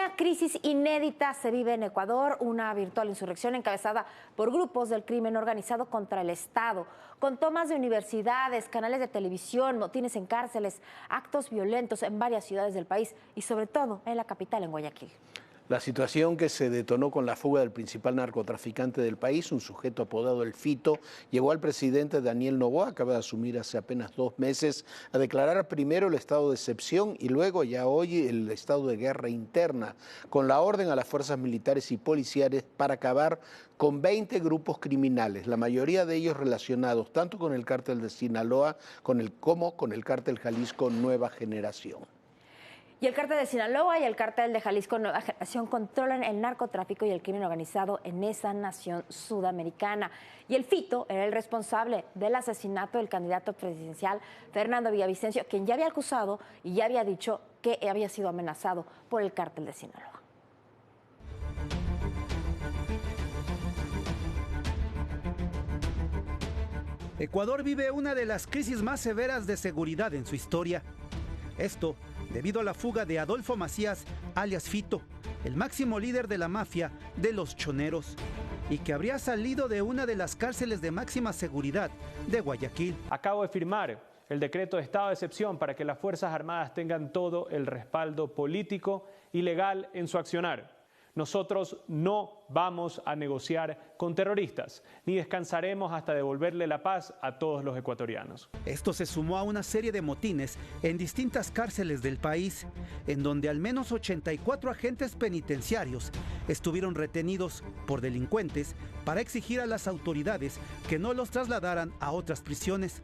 Una crisis inédita se vive en Ecuador, una virtual insurrección encabezada por grupos del crimen organizado contra el Estado, con tomas de universidades, canales de televisión, motines en cárceles, actos violentos en varias ciudades del país y sobre todo en la capital, en Guayaquil. La situación que se detonó con la fuga del principal narcotraficante del país, un sujeto apodado El Fito, llevó al presidente Daniel Noboa, acaba de asumir hace apenas 2 meses, a declarar primero el estado de excepción y luego ya hoy el estado de guerra interna, con la orden a las fuerzas militares y policiales para acabar con 20 grupos criminales, la mayoría de ellos relacionados tanto con el cártel de Sinaloa como con el cártel Jalisco Nueva Generación. Y el cártel de Sinaloa y el cártel de Jalisco Nueva Generación controlan el narcotráfico y el crimen organizado en esa nación sudamericana. Y el Fito era el responsable del asesinato del candidato presidencial Fernando Villavicencio, quien ya había acusado y ya había dicho que había sido amenazado por el cártel de Sinaloa. Ecuador vive una de las crisis más severas de seguridad en su historia. Esto debido a la fuga de Adolfo Macías, alias Fito, el máximo líder de la mafia de los choneros, y que habría salido de una de las cárceles de máxima seguridad de Guayaquil. Acabo de firmar el decreto de estado de excepción para que las Fuerzas Armadas tengan todo el respaldo político y legal en su accionar. Nosotros no vamos a negociar con terroristas, ni descansaremos hasta devolverle la paz a todos los ecuatorianos. Esto se sumó a una serie de motines en distintas cárceles del país, en donde al menos 84 agentes penitenciarios estuvieron retenidos por delincuentes para exigir a las autoridades que no los trasladaran a otras prisiones.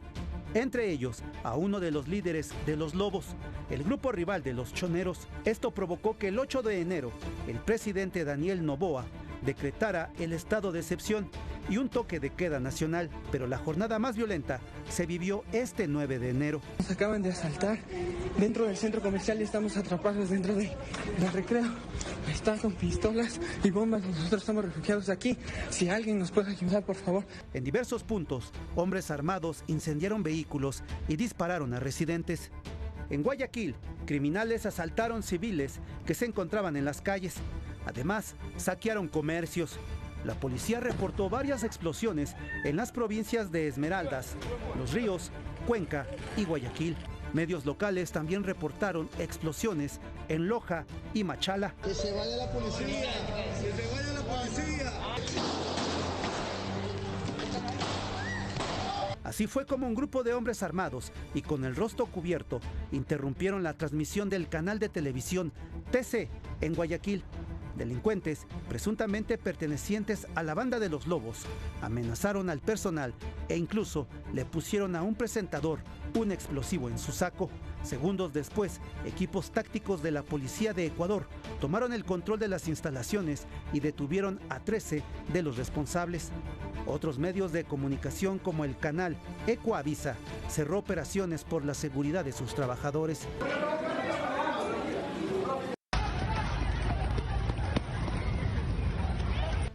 Entre ellos, a uno de los líderes de los Lobos, el grupo rival de los choneros. Esto provocó que el 8 de enero, el presidente Daniel Noboa decretara el estado de excepción y un toque de queda nacional, pero la jornada más violenta se vivió este 9 de enero. Nos acaban de asaltar dentro del centro comercial y estamos atrapados dentro del recreo. Están con pistolas y bombas, nosotros estamos refugiados aquí. Si alguien nos puede ayudar, por favor. En diversos puntos, hombres armados incendiaron vehículos y dispararon a residentes. En Guayaquil, criminales asaltaron civiles que se encontraban en las calles. Además, saquearon comercios. La policía reportó varias explosiones en las provincias de Esmeraldas, Los Ríos, Cuenca y Guayaquil. Medios locales también reportaron explosiones en Loja y Machala. ¡Que se vaya la policía! ¡Que se vaya la policía! Así fue como un grupo de hombres armados y con el rostro cubierto interrumpieron la transmisión del canal de televisión TC en Guayaquil. Delincuentes, presuntamente pertenecientes a la banda de los Lobos, amenazaron al personal e incluso le pusieron a un presentador un explosivo en su saco. Segundos después, equipos tácticos de la Policía de Ecuador tomaron el control de las instalaciones y detuvieron a 13 de los responsables. Otros medios de comunicación como el canal Ecoavisa cerró operaciones por la seguridad de sus trabajadores.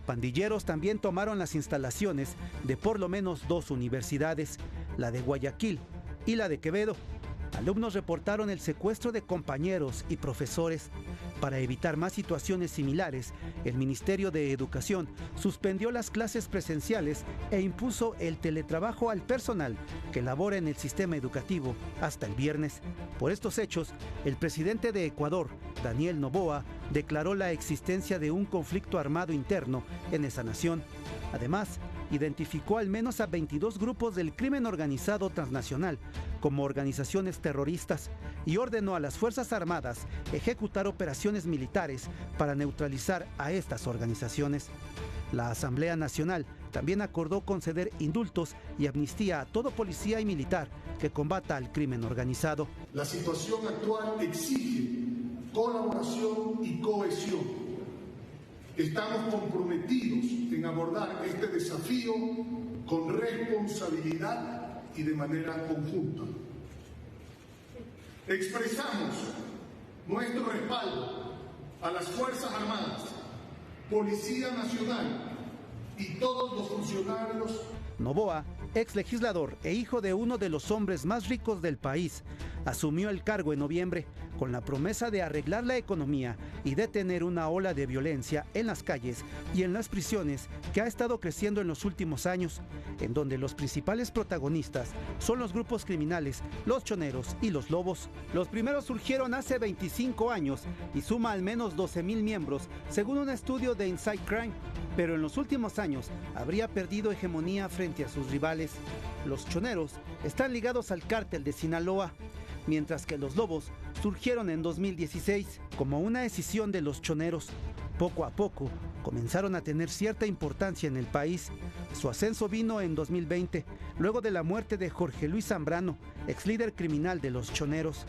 Pandilleros también tomaron las instalaciones de por lo menos 2 universidades, la de Guayaquil y la de Quevedo. Alumnos reportaron el secuestro de compañeros y profesores. Para evitar más situaciones similares, el Ministerio de Educación suspendió las clases presenciales e impuso el teletrabajo al personal que labora en el sistema educativo hasta el viernes. Por estos hechos, el presidente de Ecuador, Daniel Noboa, declaró la existencia de un conflicto armado interno en esa nación. Además, identificó al menos a 22 grupos del crimen organizado transnacional como organizaciones terroristas y ordenó a las Fuerzas Armadas ejecutar operaciones militares para neutralizar a estas organizaciones. La Asamblea Nacional también acordó conceder indultos y amnistía a todo policía y militar que combata al crimen organizado. La situación actual exige colaboración y cohesión. Estamos comprometidos en abordar este desafío con responsabilidad y de manera conjunta. Expresamos nuestro respaldo a las Fuerzas Armadas, Policía Nacional y todos los funcionarios. Noboa, ex legislador e hijo de uno de los hombres más ricos del país, asumió el cargo en noviembre con la promesa de arreglar la economía y detener una ola de violencia en las calles y en las prisiones que ha estado creciendo en los últimos años, en donde los principales protagonistas son los grupos criminales, los choneros y los lobos. Los primeros surgieron hace 25 años y suma al menos 12,000 miembros, según un estudio de Inside Crime, pero en los últimos años habría perdido hegemonía frente a sus rivales. Los choneros están ligados al cártel de Sinaloa, mientras que los lobos surgieron en 2016 como una escisión de los choneros. Poco a poco comenzaron a tener cierta importancia en el país. Su ascenso vino en 2020, luego de la muerte de Jorge Luis Zambrano, ex líder criminal de los choneros.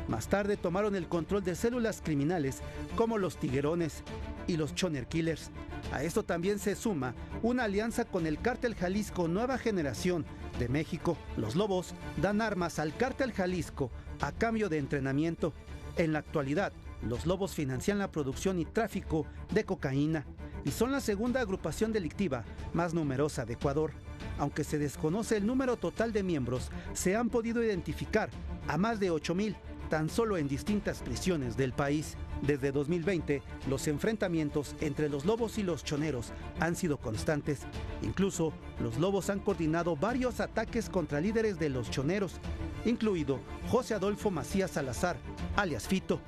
Más tarde tomaron el control de células criminales como los Tiguerones y los Choner Killers. A esto también se suma una alianza con el Cártel Jalisco Nueva Generación de México. Los lobos dan armas al Cártel Jalisco a cambio de entrenamiento. En la actualidad, los lobos financian la producción y tráfico de cocaína y son la segunda agrupación delictiva más numerosa de Ecuador. Aunque se desconoce el número total de miembros, se han podido identificar a más de 8,000 tan solo en distintas prisiones del país. Desde 2020, los enfrentamientos entre los lobos y los choneros han sido constantes. Incluso, los lobos han coordinado varios ataques contra líderes de los choneros, incluido José Adolfo Macías Salazar, alias Fito,